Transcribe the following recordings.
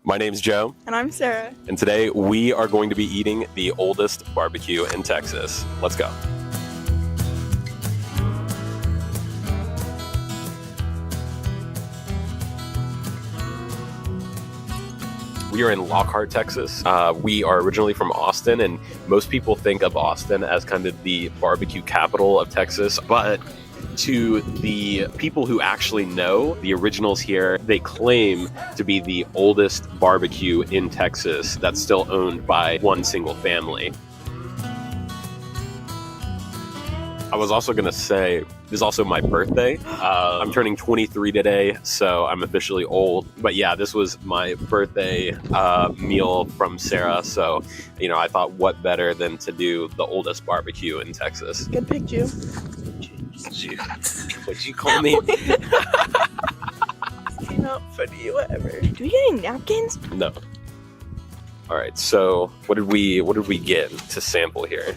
My name's Joe. And I'm Sarah. And today we are going to be eating the oldest barbecue in Texas. Let's go. We are in Lockhart, Texas. We are originally from Austin, and most people think of Austin as kind of the barbecue capital of Texas, but to the people who actually know the originals here, they claim to be the oldest barbecue in Texas that's still owned by one single family. I was also going to say, this is also my birthday. I'm turning 23 today, so I'm officially old. But yeah, this was my birthday meal from Sarah. So, you know, I thought what better than to do the oldest barbecue in Texas. Good pick, Jew. What'd you call me? Not funny, whatever. Do we get any napkins? No. All right. So what did we get to sample here?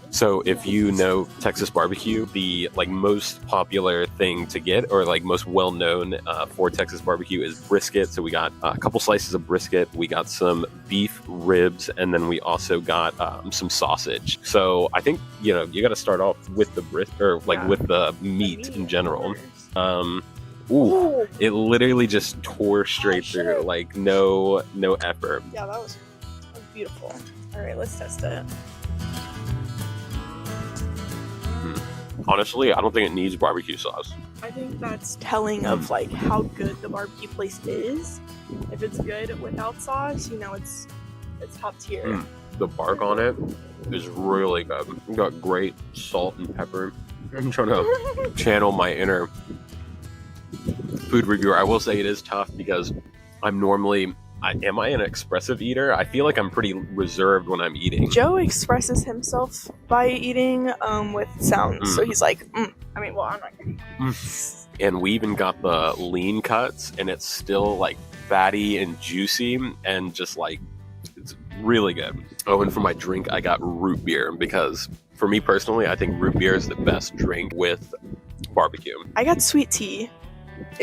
So if you know Texas barbecue, the most popular thing to get, or most well known for Texas barbecue, is brisket. So we got a couple slices of brisket, we got some beef ribs, and then we also got some sausage. So I think you got to start off with the with the meat in general. Ooh, it literally just tore straight through, no effort. Yeah, that was beautiful. All right, let's test it. Honestly, I don't think it needs barbecue sauce. I think that's telling of how good the barbecue place is. If it's good without sauce, it's top tier. The bark on it is really good. You got great salt and pepper. I'm trying to channel my inner food reviewer. I will say it is tough because am I an expressive eater? I feel like I'm pretty reserved when I'm eating. Joe expresses himself by eating with sounds. So he's like, I'm not kidding. And we even got the lean cuts, and it's still fatty and juicy and just it's really good. Oh, and for my drink, I got root beer because for me personally, I think root beer is the best drink with barbecue. I got sweet tea.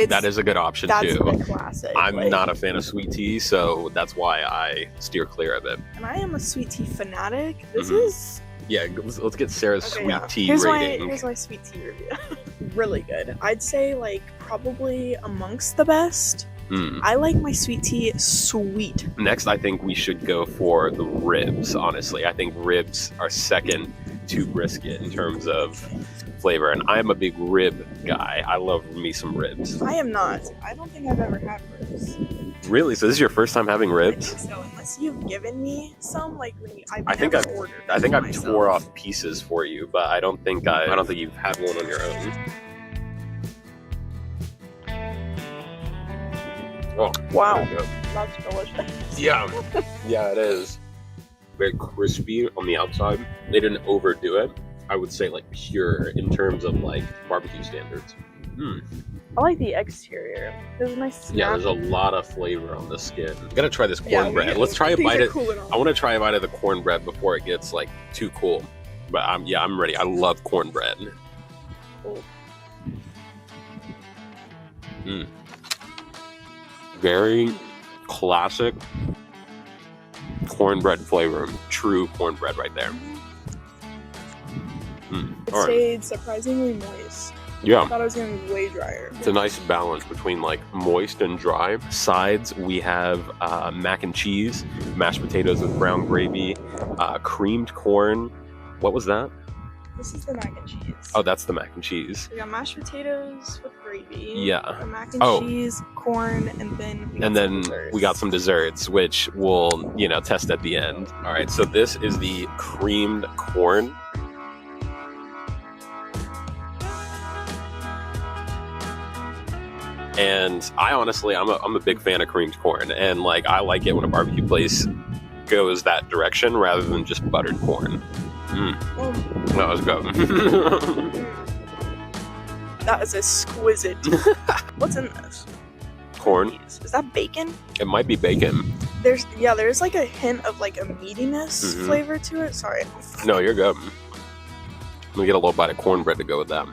That is a good option that's too. That's a classic. I'm not a fan of sweet tea, so that's why I steer clear of it. And I am a sweet tea fanatic. This is... Yeah, let's get Sarah's sweet tea rating. Here's my sweet tea review. Really good. I'd say probably amongst the best. I like my sweet tea sweet. Next, I think we should go for the ribs, honestly. I think ribs are second to brisket in terms of flavor, and I'm a big rib guy. I love me some ribs. I am not. I don't think I've ever had ribs. Really? So this is your first time having ribs? I think so, unless you've given me some, I think I've tore off pieces for you, but I don't think you've had one on your own. Oh, wow. That's delicious. Yeah. Yeah, it is. Very crispy on the outside. They didn't overdo it. I would say pure in terms of barbecue standards. I like the exterior. There's a nice snap. Yeah, there's a lot of flavor on the skin. Gotta try this cornbread. Let's try a bite of I want to try a bite of the cornbread before it gets too cool. But I'm ready. I love cornbread. Very classic cornbread flavor. True cornbread right there. It stayed surprisingly moist. Yeah. I thought it was going to be way drier. It's a nice balance between moist and dry. Sides, we have mac and cheese, mashed potatoes with brown gravy, creamed corn. What was that? This is the mac and cheese. Oh, that's the mac and cheese. We got mashed potatoes with gravy. Yeah. The mac and cheese, corn, and then we got some desserts, which we'll test at the end. All right, so this is the creamed corn. And I honestly, I'm a big fan of creamed corn, and I like it when a barbecue place goes that direction rather than just buttered corn. That was good. That is exquisite. What's in this? Corn. Is that bacon? It might be bacon. There's a hint of a meatiness flavor to it. Sorry. No, you're good. Let me get a little bite of cornbread to go with that.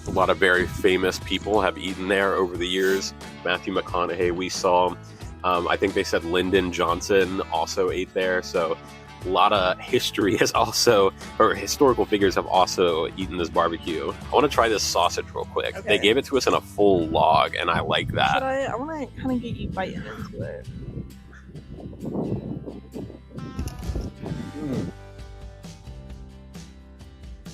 A lot of very famous people have eaten there over the years. Matthew McConaughey we saw. I think they said Lyndon Johnson also ate there. So a lot of history has also, or historical figures have also eaten this barbecue. I want to try this sausage real quick. Okay. They gave it to us in a full log, and I like that. I want to kind of get you biting into it.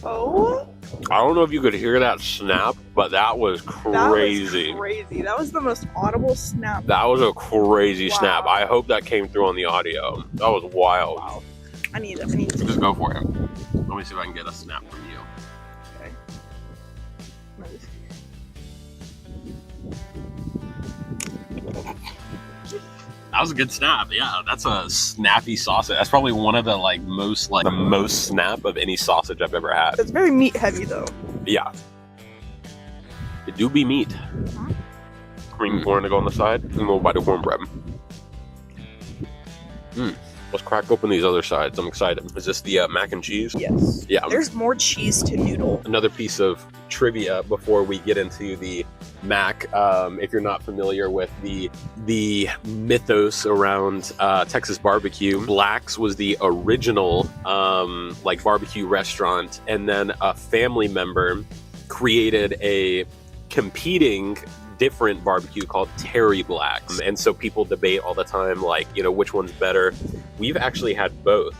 Oh, I don't know if you could hear that snap, but that was crazy. That was crazy. That was the most audible snap. That was a crazy Wow. snap. I hope that came through on the audio. That was wild. Wow. I need to. Just go for it. Let me see if I can get a snap from you. Okay. Nice. That was a good snap. Yeah, that's a snappy sausage. That's probably one of the the most snap of any sausage I've ever had. It's very meat heavy though. Yeah. It do be meat. Cream corn to go on the side, and we'll bite the cornbread. Let's crack open these other sides. I'm excited. Is this the mac and cheese? Yes. Yeah. There's more cheese to noodle. Another piece of trivia before we get into the mac. If you're not familiar with the mythos around Texas barbecue, Black's was the original barbecue restaurant, and then a family member created a competing different barbecue called Terry Black's, and so people debate all the time which one's better. We've actually had both.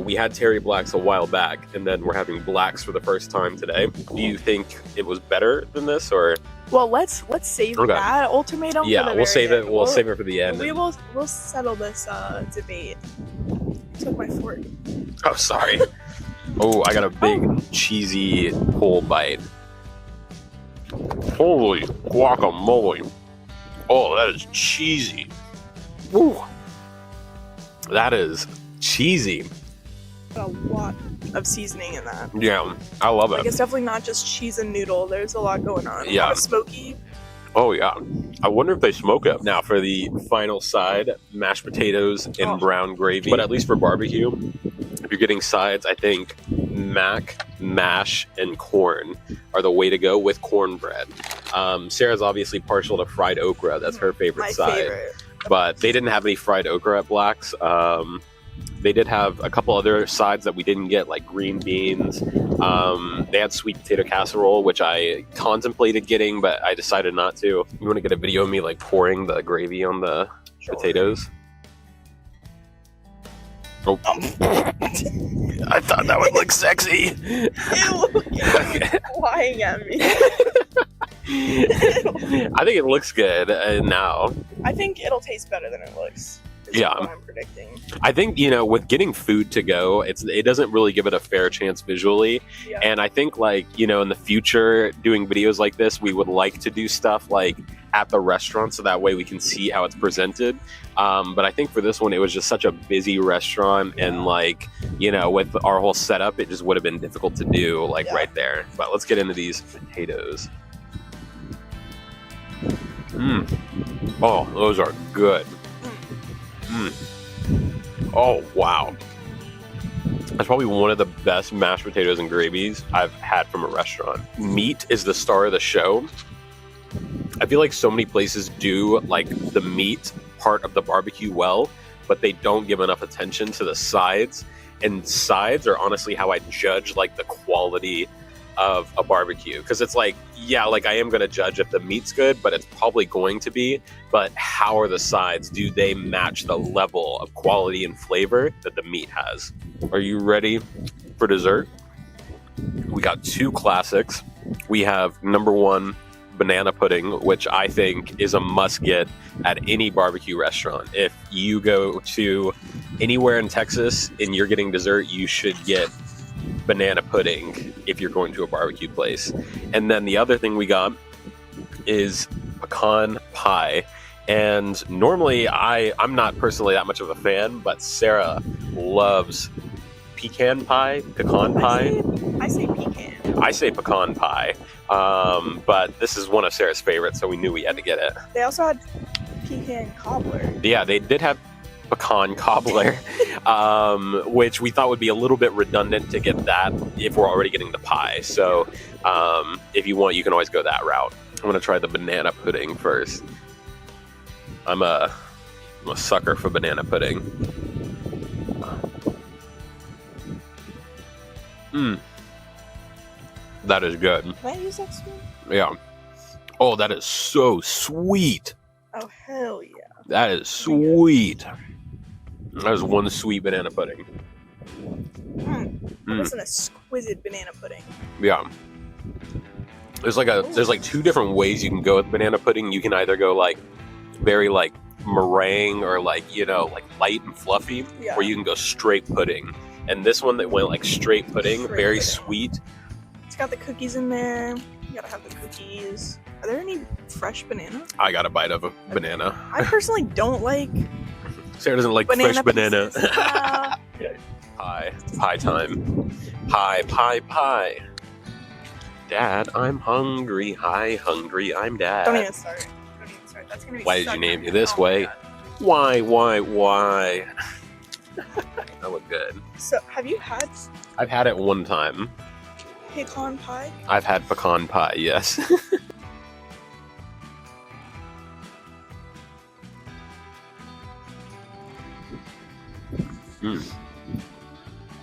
We had Terry Black's a while back, and then we're having Black's for the first time today. Do you think it was better than this, or? Well, let's save that ultimatum. Yeah, for the we'll very save end. it. We'll save it for the end. We'll settle this debate. I took my fork. Oh, sorry. Oh, I got a big cheesy whole bite. Holy guacamole! Oh, that is cheesy. Woo! That is cheesy. A lot of seasoning in that. Yeah, I love it. It's definitely not just cheese and noodle. There's a lot going on. Yeah. A lot of smoky. Oh yeah. I wonder if they smoke it. Now for the final side, mashed potatoes and brown gravy. But at least for barbecue, if you're getting sides, I think mac, mash, and corn are the way to go with cornbread. Sarah's obviously partial to fried okra. That's her favorite side. Favorite. But they didn't have any fried okra at Black's. They did have a couple other sides that we didn't get, like green beans. They had sweet potato casserole, which I contemplated getting, but I decided not to. You want to get a video of me pouring the gravy on the potatoes? Oh. I thought that would look sexy. Ew, you're lying at me. I think it looks good now. I think it'll taste better than it looks. Yeah. What I'm predicting. I think, with getting food to go, it doesn't really give it a fair chance visually. Yeah. And I think in the future doing videos like this, we would like to do stuff at the restaurant so that way we can see how it's presented. But I think for this one, it was just such a busy restaurant and with our whole setup, it just would have been difficult to do right there. But let's get into these potatoes. Oh, those are good. Oh, wow. That's probably one of the best mashed potatoes and gravies I've had from a restaurant. Meat is the star of the show. I feel like so many places do the meat part of the barbecue well, but they don't give enough attention to the sides. And sides are honestly how I judge the quality of a barbecue, because it's I am going to judge if the meat's good, but it's probably going to be, but how are the sides? Do they match the level of quality and flavor that the meat has? Are you ready for dessert? We got two classics. We have number one, banana pudding, which I think is a must get at any barbecue restaurant. If you go to anywhere in Texas and you're getting dessert, you should get banana pudding if you're going to a barbecue place. And then the other thing we got is pecan pie. And normally I'm not personally that much of a fan, but Sarah loves pecan pie. I say pecan. I say pecan pie. But this is one of Sarah's favorites, so we knew we had to get it. They also had pecan cobbler. Yeah, they did have pecan cobbler, which we thought would be a little bit redundant to get that if we're already getting the pie. So if you want, you can always go that route. I'm going to try the banana pudding first. I'm a sucker for banana pudding. That is good. Can I use that spoon? Yeah. Oh, that is so sweet. Oh, hell yeah. That is sweet. That is one sweet banana pudding. That's an exquisite banana pudding. Yeah. There's like two different ways you can go with banana pudding. You can either go like very like meringue or like, you know, like light and fluffy, or you can go straight pudding. And this one that went like straight pudding, very sweet. It's got the cookies in there. You gotta have the cookies. Are there any fresh bananas? I got a bite of a banana. I personally don't like Sarah doesn't like fresh banana. Pie. Pie time. Pie. Dad, I'm hungry. Hi, hungry. I'm Dad. Don't even start. That's gonna be. Why did you name me this way? Why? That looked good. So, have you had I've had it one time. pecan pie? I've had pecan pie, yes.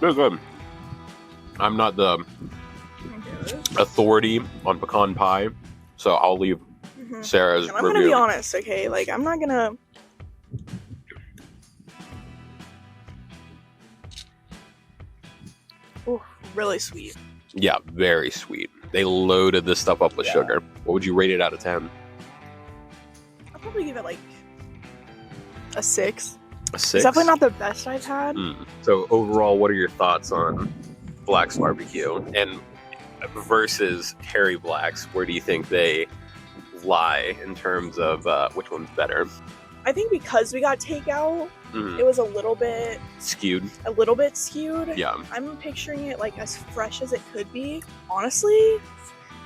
Very good. I'm not the authority on pecan pie, so I'll leave Sarah's and I'm review. gonna be honest, okay? Like, I'm not gonna. Ooh, really sweet. Yeah, very sweet. They loaded this stuff up with sugar. What would you rate it out of 10? I'll probably give it like a 6. A 6? It's definitely not the best I've had. So overall, what are your thoughts on Black's barbecue and versus Terry Black's? Where do you think they lie in terms of which one's better? I think because we got takeout, it was a little bit skewed. Yeah. I'm picturing it like as fresh as it could be. Honestly,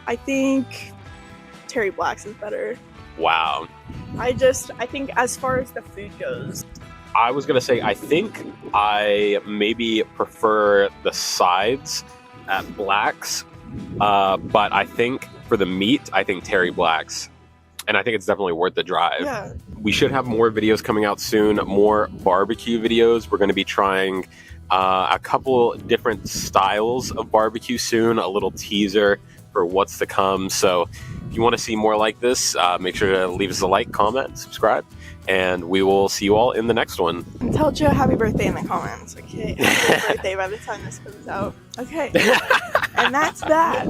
I think Terry Black's is better. Wow. I think as far as the food goes, I was gonna say I think I maybe prefer the sides at Black's, but I think for the meat, I think Terry Black's, and I think it's definitely worth the drive. Yeah. We should have more videos coming out soon, more barbecue videos. We're going to be trying a couple different styles of barbecue soon, a little teaser for what's to come. So if you want to see more like this, make sure to leave us a like, comment, subscribe, and we will see you all in the next one. And tell Joe happy birthday in the comments, okay? Happy birthday by the time this comes out. Okay. And that's that.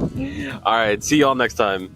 All right, see y'all next time.